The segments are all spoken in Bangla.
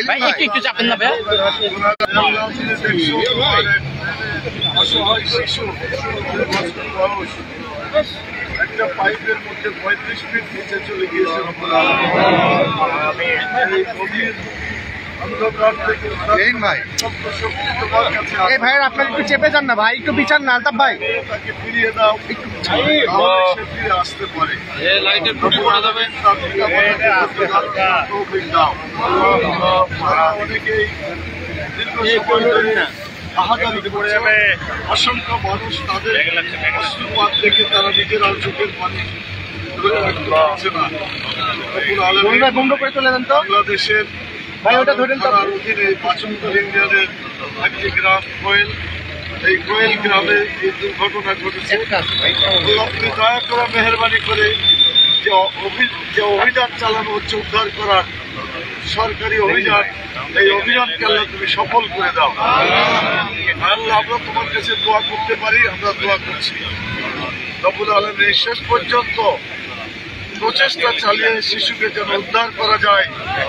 ভাই একটু চাপেন না ভাই। একটা পাইপের মধ্যে 35 ফিট নিচে চলে গিয়েছে। ভাইয়ের আপনার একটু চেপে যান না ভাই, একটু পিছান না আলতাফ ভাই, তাকে ফিরিয়ে দাও, ফিরে আসতে পারে। অনেকেই অসংখ্য মানুষ তাদের অস্ত্রপাত দেখে তারা নিজেরা চোখের পানি ধরে রাখতে পারছে না। বাংলাদেশের অধীনে 5 ইউনিয়নের একটি গ্রাম কোয়েল, এই কোয়েল গ্রামে এই দুর্ঘটনা ঘটেছে। আপনি দয়া করে মেহরবানি করে যে অভিযান চালানো হচ্ছে উদ্ধার করার সরকারি অভিযান, এই অভিযানকে আল্লাহ তুমি সফল করে দাও। আল্লাহ আমরা তোমার কাছে দোয়া করতে পারি, আমরা দোয়া করছি। রব্বুল আলামিন শেষ পর্যন্ত প্রচেষ্টা চালিয়ে শিশুকে যেন উদ্ধার করা যায়,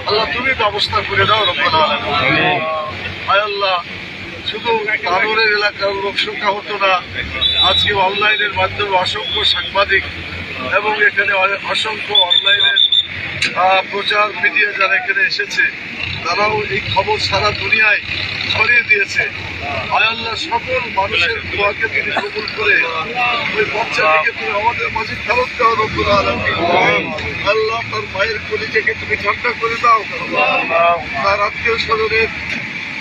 আল্লাহ তুমি ব্যবস্থা করে দাও রব্বুল আলামিন। আয় আল্লাহ, শুধু তানোরের এলাকার লোক সংখ্যা হতো না, আজকে অনলাইনের মাধ্যমে অসংখ্য সাংবাদিক এবং এখানে অসংখ্য অনলাইনের প্রচার মিডিয়া যারা এখানে এসেছে, তারাও এই খবর সারা দুনিয়ায় ছড়িয়ে দিয়েছে। আয় আল্লাহ, সকল মানুষের দোয়াকে তিনি কবুল করে ওই বাচ্চাটিকে তুমি আমাদের মাঝে ফেরত দাও রব্বুল আলামিন। আল্লাহ, তার মায়ের কলিজাকে তুমি ঠান্ডা করে দাও, তার আত্মীয় স্বজনের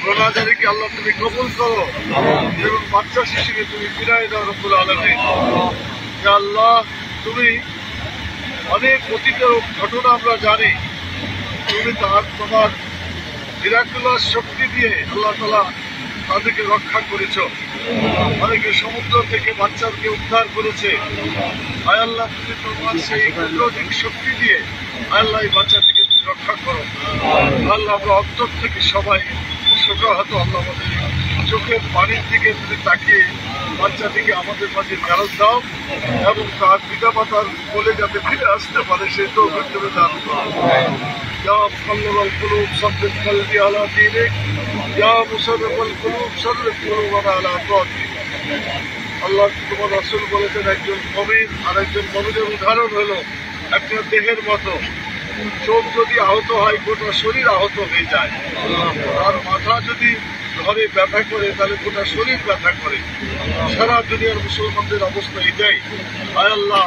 প্রণাজারিকে আল্লাহ তুমি কবুল করো এবং বাচ্চা শিশুকে তুমি ফিরাই দাও রব্বুল আলামিন। আল্লাহ, তুমি অনেক অতীত ঘটনা আমরা জানি, তুমি তোমার মিরাকুলাস শক্তি দিয়ে আল্লাহ তাআলা তাদেরকে রক্ষা করেছ। অনেকে সমুদ্র থেকে বাচ্চাকে উদ্ধার করেছে। আয় আল্লাহ, তুমি তোমার সেই কুদরতি শক্তি দিয়ে আল্লাহ এই বাচ্চাটিকে রক্ষা করো। আল্লাহ, আমরা অন্তর থেকে সবাই শোকাহত। আল্লাহ, আমাদের চোখের পানির দিকে তুমি তাকিয়ে বাচ্চাটিকে আমাদের মাঝে ফেরত দাও এবং তার পিতা মাতার কোলে যাতে ফিরে আসতে পারে সেই তৌফিক তুমি দান করো। ইয়া মুকাল্লিবাল কুলুব সাব্বিত কলবি আলা দীনিক, ইয়া মুসাররিফাল কুলুব সাররিফ কুলুবানা আলা তাআতিক। আল্লাহ, তোমার রাসূল বলেছেন, একজন মুমিন আর একজন মুমিনের উদাহরণ হলো একটা দেহের মতো। চোখ যদি আহত হয় গোটা শরীর আহত হয়ে যায়, আর মাথা যদি ঘরে ব্যথা করে তাহলে গোটা শরীর ব্যথা করে। সারা দুনিয়ার মুসলমানদের অবস্থা এটাই। আয় আল্লাহ,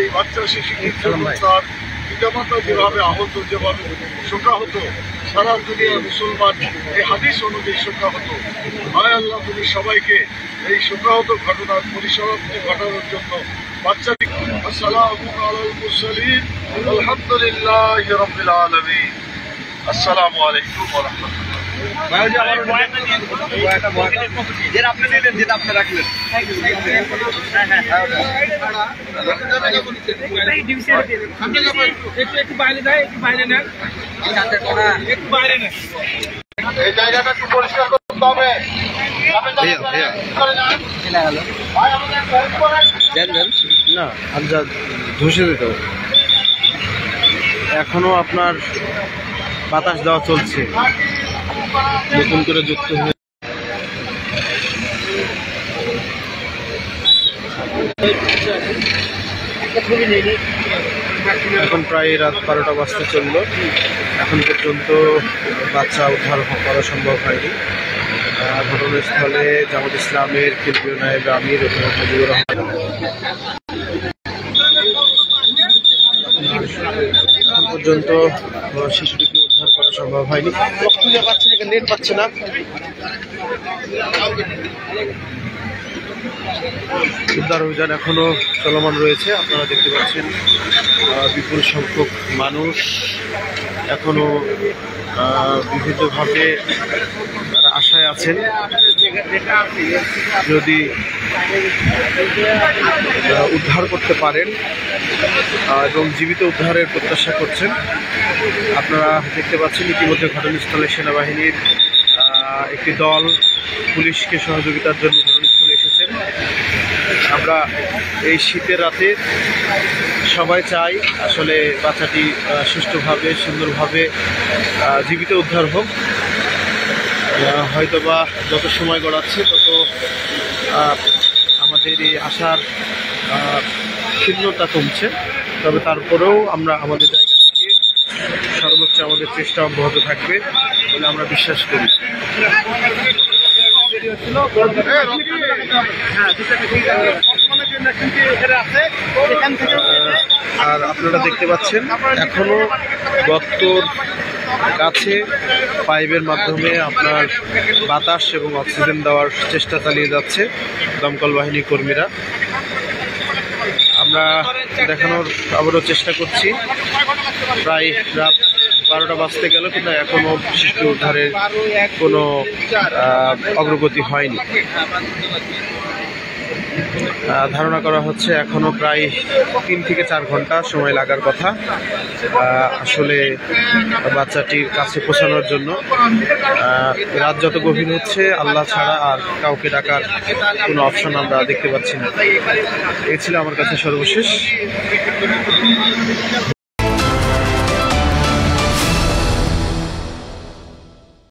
এই বাচ্চা শিশুটির জন্য তার পিতামাতা যেভাবে আহত, যেভাবে শোকাহত, সারা দুনিয়ার মুসলমান এই হাদিস অনুযায়ী শোকাহত। আয় আল্লাহ, তুমি সবাইকে এই শোকাহত ঘটনার পরিসমাপ্তি ঘটানোর জন্য বাচ্চাটি আসসালামু আলাল মুরসালিন আলহামদুলিল্লাহি রাব্বিল আলামিন। আসসালামু আলাইকুম ওয়া রাহমাতুল্লাহ। এই জায়গাটা একটু পরিষ্কার করতে হবে। না আচ্ছা, ধসে দিতে হবে। এখনো আপনার বাতাস দেওয়া চলছে, নতুন করে যুক্ত হয়ে এখন প্রায় রাত 12টা বাজতে চললো। এখন পর্যন্ত বাচ্চা উদ্ধার করা সম্ভব হয়নি। ঘটনাস্থলে জামাত ইসলামের কেন্দ্রীয় নায়েব আমির মুজিবুর রহমান এখন পর্যন্ত শিশুটিকে উদ্ধার করা সম্ভব হয়নি। খুঁজে পাচ্ছে না, নেট পাচ্ছে না। উদ্ধার অভিযান এখনো চলমান রয়েছে। আপনারা দেখতে পাচ্ছেন বিপুল সংখ্যক মানুষ এখনো বিভিন্নভাবে তারা আশায় আছেন যদি উদ্ধার করতে পারেন এবং জীবিত উদ্ধারের প্রত্যাশা করছেন। আপনারা দেখতে পাচ্ছেন ইতিমধ্যে ঘটনাস্থলে সেনাবাহিনীর একটি দল পুলিশকে সহযোগিতার জন্য ঘটনাস্থলে এসেছেন। আমরা এই শীতের রাতে সবাই চাই আসলে বাচ্চাটি সুষ্ঠুভাবে সুন্দরভাবে জীবিত উদ্ধার হোক। হয়তোবা যত সময় গড়াচ্ছে তত আমাদের এই আশার ক্ষীণতা কমছে, তবে তারপরেও আমরা আমাদের জায়গা থেকে সর্বোচ্চ আমাদের চেষ্টা অব্যাহত থাকবে বলে আমরা বিশ্বাস করি। আর আপনারা দেখতে পাচ্ছেন এখনো গর্তর কাছে পাইপের মাধ্যমে আপনার বাতাস এবং অক্সিজেন দেওয়ার চেষ্টা চালিয়ে যাচ্ছে দমকল বাহিনী কর্মীরা। আমরা দেখানোর আবারও চেষ্টা করছি, প্রায় রাত 12টা বাজতে গেল কিন্তু এখনো শিশু উদ্ধারের কোনো অগ্রগতি হয়নি। ধারণা করা হচ্ছে এখনো প্রায় 3 থেকে 4 ঘন্টা সময় লাগার কথা আসলে বাচ্চাটির কাছে পৌঁছানোর জন্য। রাত যত গভীর হচ্ছে আল্লাহ ছাড়া আর কাউকে ডাকার কোনো অপশন আমরা দেখতে পাচ্ছি না। এই ছিল আমার কাছে সর্বশেষ।